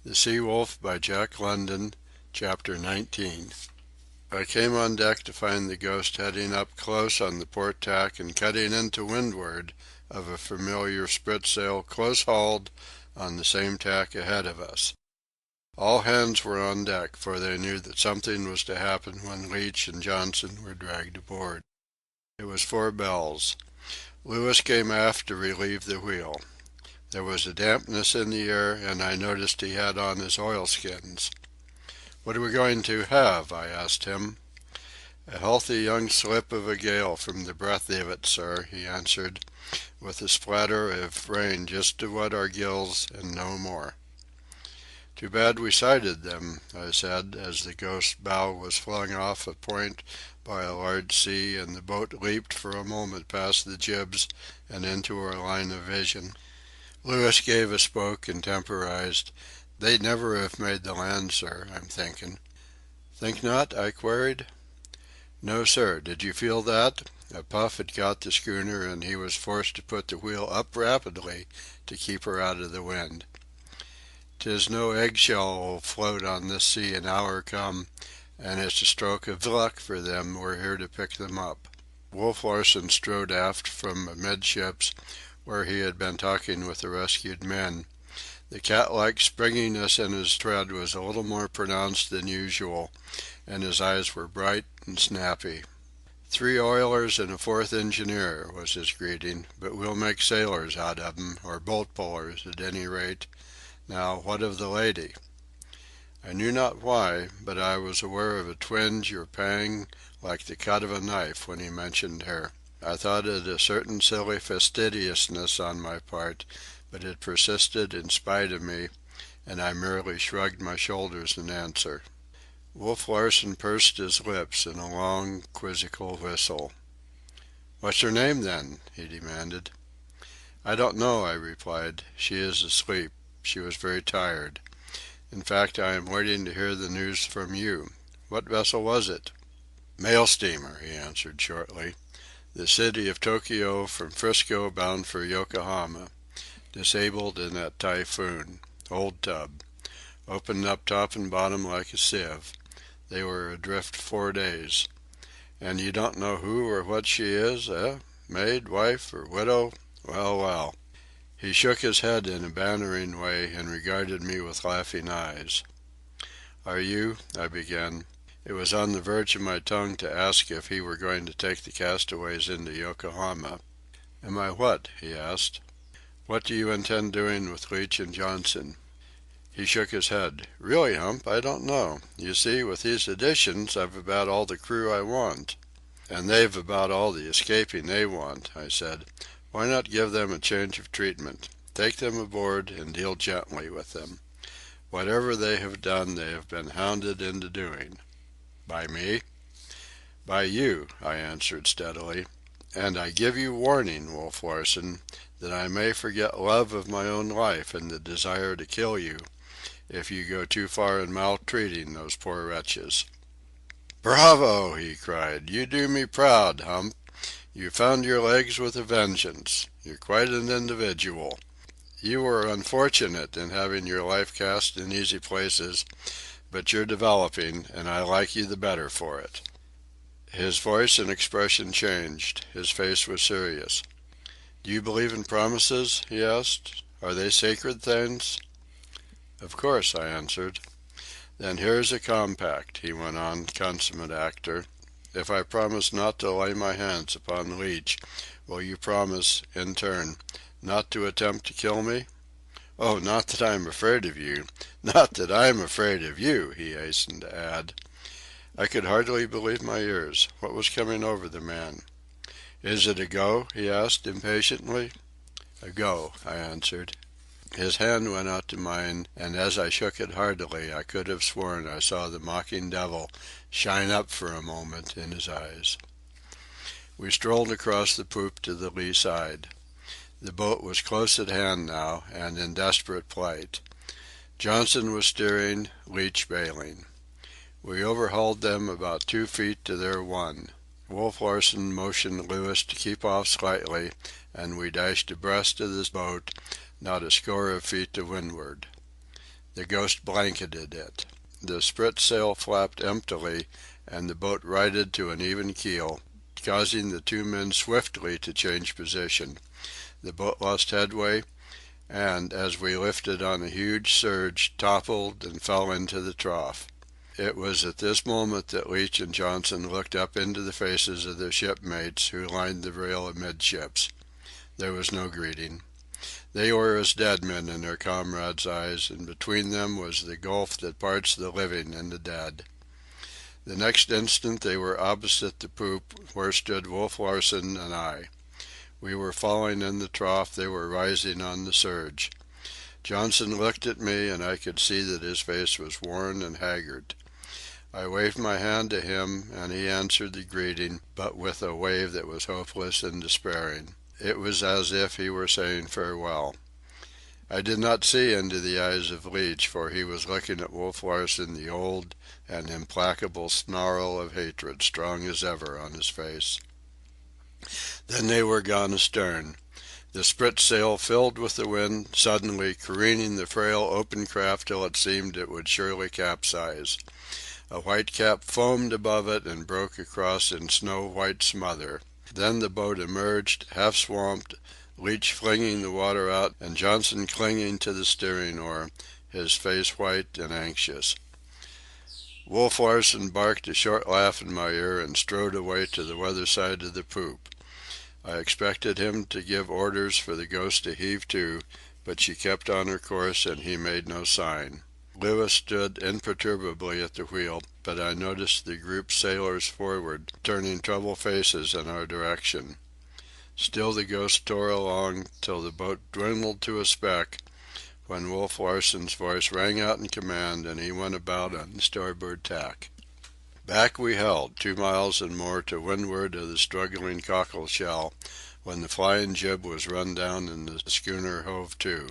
The Sea Wolf by Jack London, Chapter 19. I came on deck to find the Ghost heading up close on the port tack and cutting into windward of a familiar spritsail close hauled on the same tack ahead of us. All hands were on deck, for they knew that something was to happen when Leach and Johnson were dragged aboard. It was 4 bells. Lewis came aft to relieve the wheel. There was a dampness in the air, and I noticed he had on his oilskins. "What are we going to have?" I asked him. "A healthy young slip of a gale from the breath of it, sir," he answered, "with a splatter of rain just to wet our gills and no more." "Too bad we sighted them," I said, as the Ghost's bow was flung off a point by a large sea and the boat leaped for a moment past the jibs and into our line of vision. Lewis gave a spoke and temporized. "They'd never have made the land, sir, I'm thinking." "Think not?" I queried. "No, sir. Did you feel that?" A puff had caught the schooner, and he was forced to put the wheel up rapidly to keep her out of the wind. "'Tis no eggshell'll float on this sea an hour come, and it's a stroke of luck for them we're here to pick them up." Wolf Larsen strode aft from amidships, where he had been talking with the rescued men. The cat-like springiness in his tread was a little more pronounced than usual, and his eyes were bright and snappy. "3 oilers and a 4th engineer," was his greeting, "but we'll make sailors out of 'em, or boat-pullers, at any rate. Now, what of the lady?" I knew not why, but I was aware of a twinge or pang like the cut of a knife when he mentioned her. I thought it a certain silly fastidiousness on my part, but it persisted in spite of me, and I merely shrugged my shoulders in answer. Wolf Larsen pursed his lips in a long, quizzical whistle. "What's her name, then?" he demanded. "I don't know," I replied. "She is asleep. She was very tired. In fact, I am waiting to hear the news from you. What vessel was it?" "Mail steamer," he answered shortly. "The city of Tokyo from 'Frisco bound for Yokohama. Disabled in that typhoon. Old tub. Opened up top and bottom like a sieve. They were adrift 4 days. And you don't know who or what she is, eh? Maid, wife, or widow? Well, well." He shook his head in a bantering way and regarded me with laughing eyes. "Are you—" I began. It was on the verge of my tongue to ask if he were going to take the castaways into Yokohama. "Am I what?" he asked. "What do you intend doing with Leach and Johnson?" He shook his head. "Really, Hump, I don't know. You see, with these additions I've about all the crew I want." "And they've about all the escaping they want," I said. "Why not give them a change of treatment? Take them aboard and deal gently with them. Whatever they have done they have been hounded into doing." "By me?" "By you," I answered steadily. "And I give you warning, Wolf Larsen, that I may forget love of my own life in the desire to kill you, if you go too far in maltreating those poor wretches." "Bravo!" he cried. "You do me proud, Hump. You found your legs with a vengeance. You're quite an individual. You were unfortunate in having your life cast in easy places, but you're developing, and I like you the better for it." His voice and expression changed. His face was serious. "Do you believe in promises?" he asked. "Are they sacred things?" "Of course," I answered. "Then here's a compact," he went on, consummate actor. "If I promise not to lay my hands upon Leach, will you promise, in turn, not to attempt to kill me? Oh, not that I'm afraid of you. Not that I'm afraid of you," he hastened to add. I could hardly believe my ears. What was coming over the man? "Is it a go?" he asked impatiently. "A go," I answered. His hand went out to mine, and as I shook it heartily I could have sworn I saw the mocking devil shine up for a moment in his eyes. We strolled across the poop to the lee side. The boat was close at hand now, and in desperate plight. Johnson was steering, Leach bailing. We overhauled them about 2 feet to their 1. Wolf Larsen motioned Lewis to keep off slightly, and we dashed abreast of the boat, not a score of feet to windward. The Ghost blanketed it. The spritsail flapped emptily, and the boat righted to an even keel, causing the two men swiftly to change position. The boat lost headway, and, as we lifted on a huge surge, toppled and fell into the trough. It was at this moment that Leach and Johnson looked up into the faces of their shipmates who lined the rail amidships. There was no greeting. They were as dead men in their comrades' eyes, and between them was the gulf that parts the living and the dead. The next instant they were opposite the poop, where stood Wolf Larsen and I. We were falling in the trough, they were rising on the surge. Johnson looked at me, and I could see that his face was worn and haggard. I waved my hand to him, and he answered the greeting, but with a wave that was hopeless and despairing. It was as if he were saying farewell. I did not see into the eyes of Leach, for he was looking at Wolf Larsen, the old and implacable snarl of hatred strong as ever on his face. Then they were gone astern. The spritsail filled with the wind, suddenly careening the frail open craft till it seemed it would surely capsize. A white cap foamed above it and broke across in snow-white smother. Then the boat emerged, half swamped, Leach flinging the water out and Johnson clinging to the steering oar, his face white and anxious. Wolf Larsen barked a short laugh in my ear and strode away to the weather side of the poop. I expected him to give orders for the Ghost to heave to, but she kept on her course and he made no sign. Louis stood imperturbably at the wheel, but I noticed the grouped sailors forward, turning troubled faces in our direction. Still the Ghost tore along till the boat dwindled to a speck, when Wolf Larsen's voice rang out in command and he went about on the starboard tack. Back we held, 2 miles and more to windward of the struggling cockle shell, when the flying jib was run down and the schooner hove to.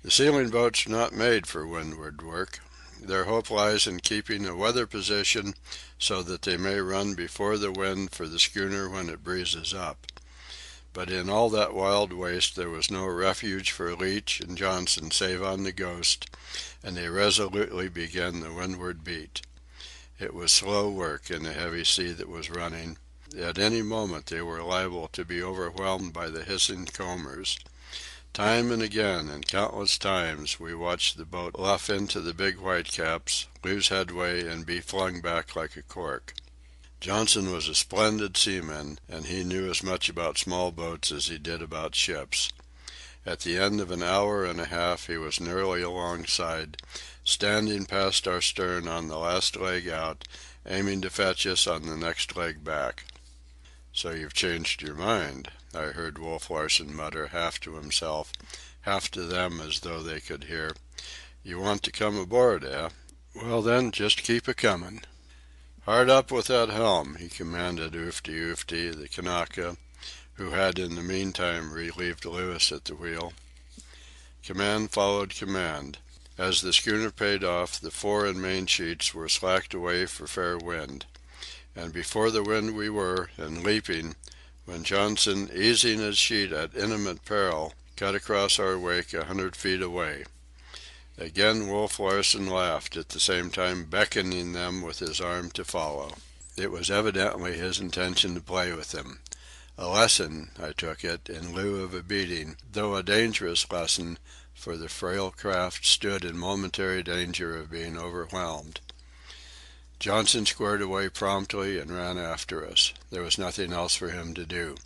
The sealing boats are not made for windward work. Their hope lies in keeping a weather position so that they may run before the wind for the schooner when it breezes up. But in all that wild waste there was no refuge for Leach and Johnson save on the Ghost, and they resolutely began the windward beat. It was slow work in the heavy sea that was running. At any moment they were liable to be overwhelmed by the hissing combers. Time and again, and countless times, we watched the boat luff into the big whitecaps, lose headway, and be flung back like a cork. Johnson was a splendid seaman, and he knew as much about small boats as he did about ships. At the end of an hour and a half he was nearly alongside, standing past our stern on the last leg out, aiming to fetch us on the next leg back. "So you've changed your mind," I heard Wolf Larsen mutter, half to himself, half to them as though they could hear. "You want to come aboard, eh? Well then, just keep a-comin'." "Hard up with that helm," he commanded Oofty, the Kanaka, who had in the meantime relieved Louis at the wheel. Command followed command. As the schooner paid off, the fore and main sheets were slacked away for fair wind. And before the wind we were, and leaping, when Johnson, easing his sheet at imminent peril, cut across our wake 100 feet away. Again Wolf Larsen laughed, at the same time beckoning them with his arm to follow. It was evidently his intention to play with them. A lesson, I took it, in lieu of a beating, though a dangerous lesson, for the frail craft stood in momentary danger of being overwhelmed. Johnson squared away promptly and ran after us. There was nothing else for him to do.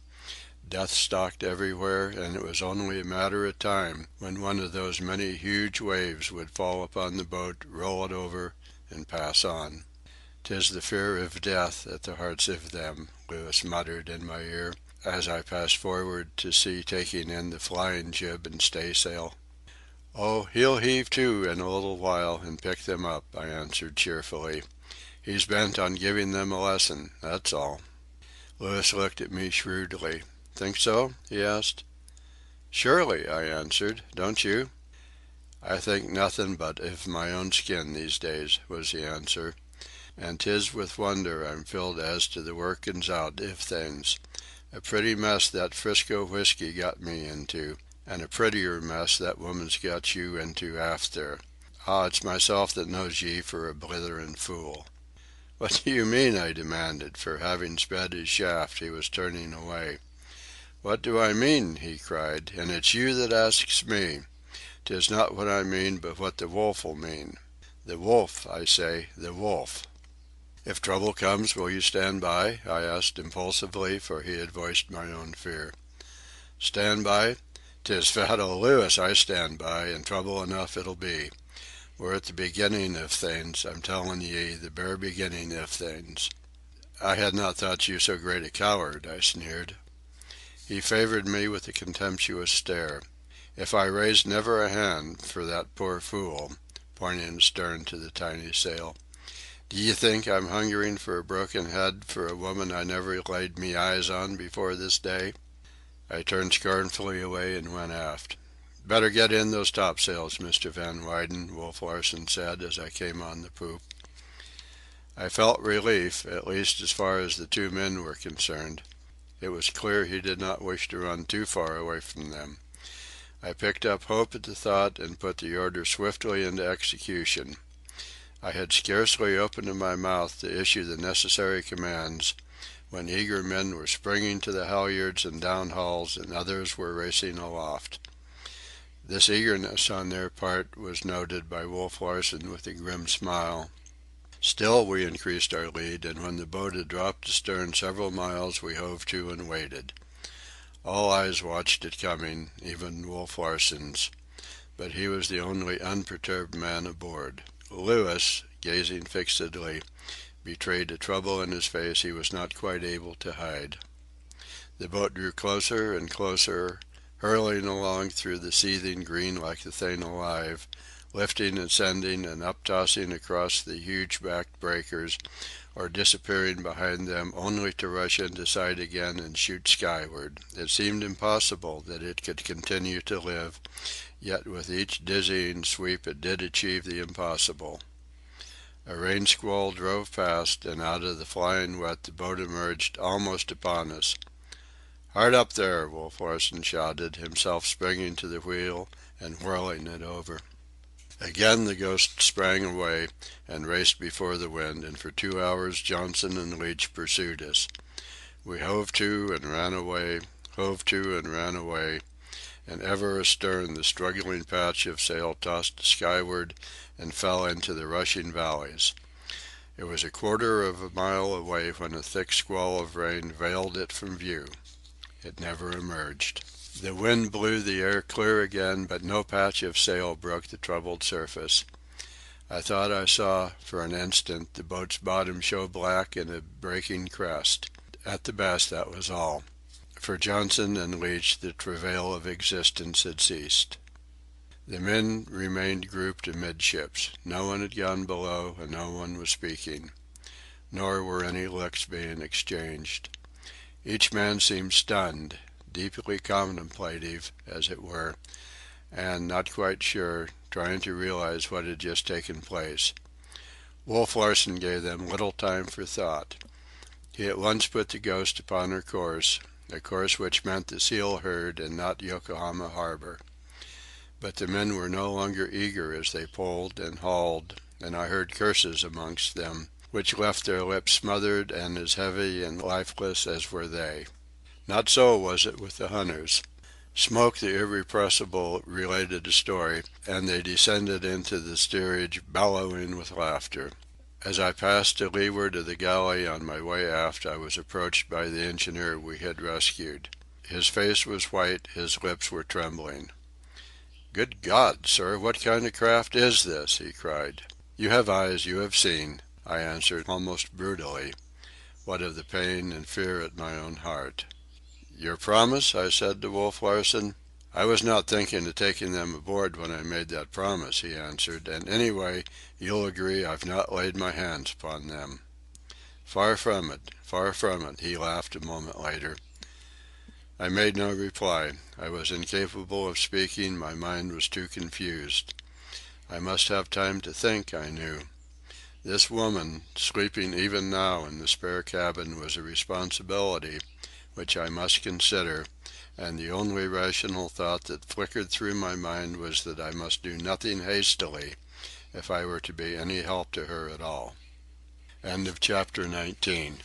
Death stalked everywhere, and it was only a matter of time when one of those many huge waves would fall upon the boat, roll it over, and pass on. "'Tis the fear of death at the hearts of them," Louis muttered in my ear, as I passed forward to see taking in the flying jib and staysail. "Oh, he'll heave to in a little while and pick them up," I answered cheerfully. "He's bent on giving them a lesson, that's all." Louis looked at me shrewdly. "Think so?" he asked. "Surely," I answered. "Don't you?" "I think nothing but of my own skin these days," was the answer. "And 'tis with wonder I'm filled as to the workings out of things. A pretty mess that 'Frisco whiskey got me into, and a prettier mess that woman's got you into after. "Ah, it's myself that knows ye for a blitherin' fool." "What do you mean?" I demanded, for having sped his shaft he was turning away. "What do I mean?" he cried. "And it's you that asks me. 'Tis not what I mean, but what the wolf'll mean. The wolf, I say, the wolf." "If trouble comes, will you stand by?" I asked impulsively, for he had voiced my own fear. "Stand by? 'Tis fat old Louis I stand by, and trouble enough it'll be. We're at the beginning iv things, I'm tellin' ye, the bare beginning iv things." "I had not thought you so great a coward," I sneered. He favoured me with a contemptuous stare. "If I raised never a hand for that poor fool," pointing astern to the tiny sail, "d'ye think I'm hungering for a broken head for a woman I never laid me eyes on before this day?" I turned scornfully away and went aft. "Better get in those topsails, Mr. Van Weyden," Wolf Larsen said as I came on the poop. I felt relief, at least as far as the two men were concerned. It was clear he did not wish to run too far away from them. I picked up hope at the thought and put the order swiftly into execution. I had scarcely opened my mouth to issue the necessary commands when eager men were springing to the halyards and downhauls and others were racing aloft. This eagerness on their part was noted by Wolf Larsen with a grim smile. Still we increased our lead, and when the boat had dropped astern several miles we hove to and waited. All eyes watched it coming, even Wolf Larsen's, but he was the only unperturbed man aboard. Louis, gazing fixedly, betrayed a trouble in his face he was not quite able to hide. The boat drew closer and closer, hurling along through the seething green like a thing alive, lifting and sending and uptossing across the huge-backed breakers, or disappearing behind them only to rush into sight again and shoot skyward. It seemed impossible that it could continue to live, yet with each dizzying sweep it did achieve the impossible. A rain squall drove past, and out of the flying wet the boat emerged almost upon us. "Hard up there!" Wolf Larsen shouted, himself springing to the wheel and whirling it over. Again the Ghost sprang away and raced before the wind, and for 2 hours Johnson and Leach pursued us. We hove to and ran away, hove to and ran away, and ever astern the struggling patch of sail tossed skyward and fell into the rushing valleys. It was a quarter of a mile away when a thick squall of rain veiled it from view. It never emerged. The wind blew the air clear again, but no patch of sail broke the troubled surface. I thought I saw, for an instant, the boat's bottom show black in a breaking crest. At the best, that was all. For Johnson and Leach, the travail of existence had ceased. The men remained grouped amidships. No one had gone below, and no one was speaking. Nor were any looks being exchanged. Each man seemed stunned, deeply contemplative, as it were, and not quite sure, trying to realize what had just taken place. Wolf Larsen gave them little time for thought. He at once put the Ghost upon her course, a course which meant the seal herd and not Yokohama harbor. But the men were no longer eager as they pulled and hauled, and I heard curses amongst them, which left their lips smothered and as heavy and lifeless as were they. Not so was it with the hunters. Smoke the Irrepressible related a story, and they descended into the steerage bellowing with laughter. As I passed to leeward of the galley on my way aft I was approached by the engineer we had rescued. His face was white, his lips were trembling. "Good God, sir, what kind of craft is this?" he cried. "You have eyes, you have seen," I answered almost brutally, what of the pain and fear at my own heart. "Your promise?" I said to Wolf Larsen. "I was not thinking of taking them aboard when I made that promise," he answered, "and anyway, you'll agree I've not laid my hands upon them." Far from it," he laughed a moment later. I made no reply. I was incapable of speaking, my mind was too confused. I must have time to think, I knew. This woman, sleeping even now in the spare cabin, was a responsibility which I must consider, and the only rational thought that flickered through my mind was that I must do nothing hastily, if I were to be any help to her at all. End of chapter 19.